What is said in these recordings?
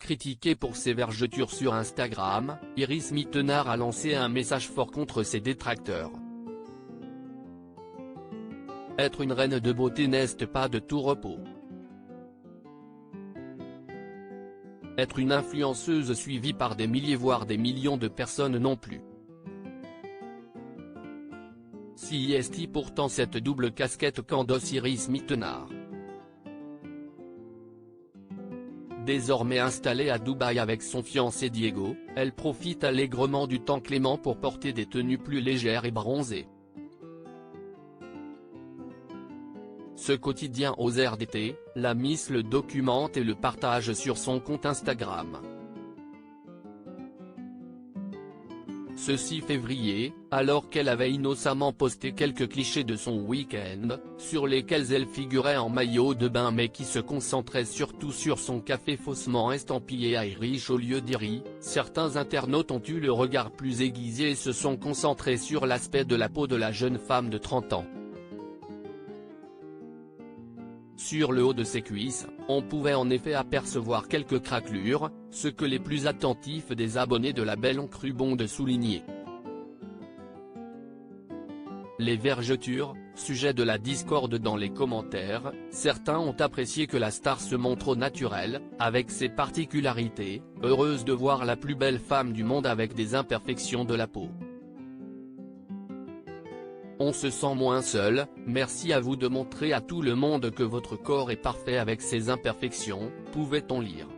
critiquée pour ses vergetures sur Instagram, Iris Mittenard a lancé un message fort contre ses détracteurs. Être une reine de beauté n'est pas de tout repos. Être une influenceuse suivie par des milliers voire des millions de personnes non plus. Si est pourtant cette double casquette qu'endosse Iris Mittenard. Désormais installée à Dubaï avec son fiancé Diego, elle profite allègrement du temps clément pour porter des tenues plus légères et bronzées. Ce quotidien aux airs d'été, la Miss le documente et le partage sur son compte Instagram. Ce 6 février, alors qu'elle avait innocemment posté quelques clichés de son week-end, sur lesquels elle figurait en maillot de bain mais qui se concentraient surtout sur son café faussement estampillé Irish au lieu d'Iris, certains internautes ont eu le regard plus aiguisé et se sont concentrés sur l'aspect de la peau de la jeune femme de 30 ans. Sur le haut de ses cuisses, on pouvait en effet apercevoir quelques craquelures, ce que les plus attentifs des abonnés de la Belle ont cru bon de souligner. Les vergetures, sujet de la discorde dans les commentaires, certains ont apprécié que la star se montre au naturel, avec ses particularités, heureuse de voir la plus belle femme du monde avec des imperfections de la peau. On se sent moins seul, merci à vous de montrer à tout le monde que votre corps est parfait avec ses imperfections, pouvait-on lire.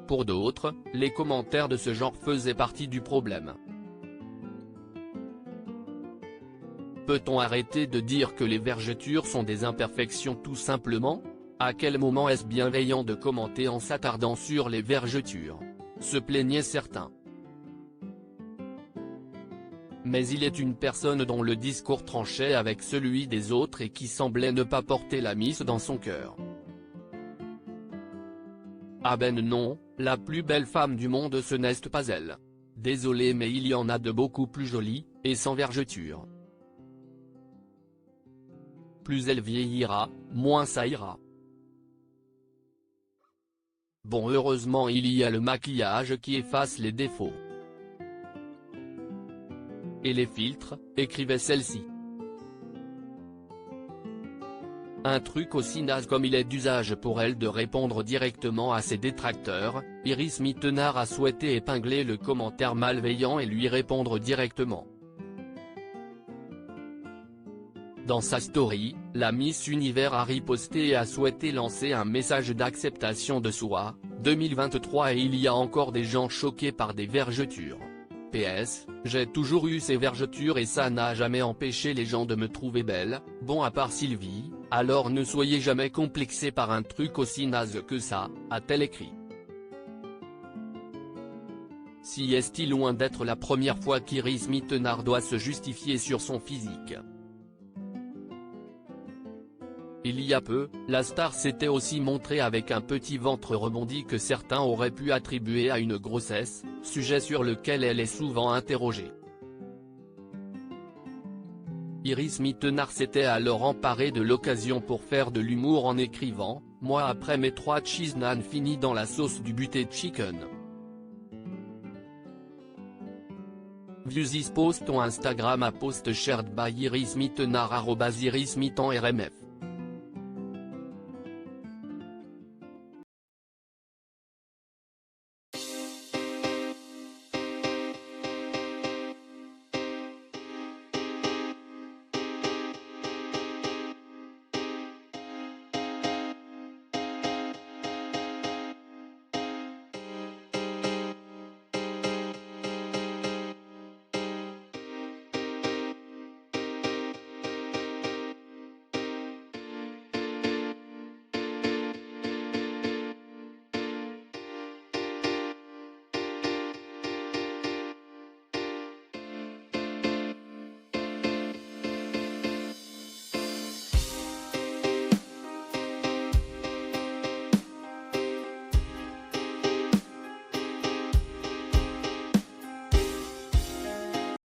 Pour d'autres, les commentaires de ce genre faisaient partie du problème. Peut-on arrêter de dire que les vergetures sont des imperfections tout simplement? À quel moment est-ce bienveillant de commenter en s'attardant sur les vergetures? Se plaignaient certains. Mais il est une personne dont le discours tranchait avec celui des autres et qui semblait ne pas porter la Miss dans son cœur. Ah ben non, la plus belle femme du monde ce n'est pas elle. Désolé mais il y en a de beaucoup plus jolies, et sans vergeture. Plus elle vieillira, moins ça ira. Bon heureusement il y a le maquillage qui efface les défauts. Et les filtres, écrivait celle-ci. Un truc aussi naze comme il est d'usage pour elle de répondre directement à ses détracteurs, Iris Mittenard a souhaité épingler le commentaire malveillant et lui répondre directement. Dans sa story, la Miss Univers a riposté et a souhaité lancer un message d'acceptation de soi, 2023 et il y a encore des gens choqués par des vergetures. PS, j'ai toujours eu ces vergetures et ça n'a jamais empêché les gens de me trouver belle, bon à part Sylvie, alors ne soyez jamais complexés par un truc aussi naze que ça, a-t-elle écrit. Si est-il loin d'être la première fois qu'Iris Mittenard doit se justifier sur son physique. Il y a peu, la star s'était aussi montrée avec un petit ventre rebondi que certains auraient pu attribuer à une grossesse, sujet sur lequel elle est souvent interrogée. Iris Mittenard s'était alors emparée de l'occasion pour faire de l'humour en écrivant « Moi après mes 3 cheese naan finis dans la sauce du butter chicken ». View this post on Instagram à post shared by Iris Mittenard @irismittenrmf.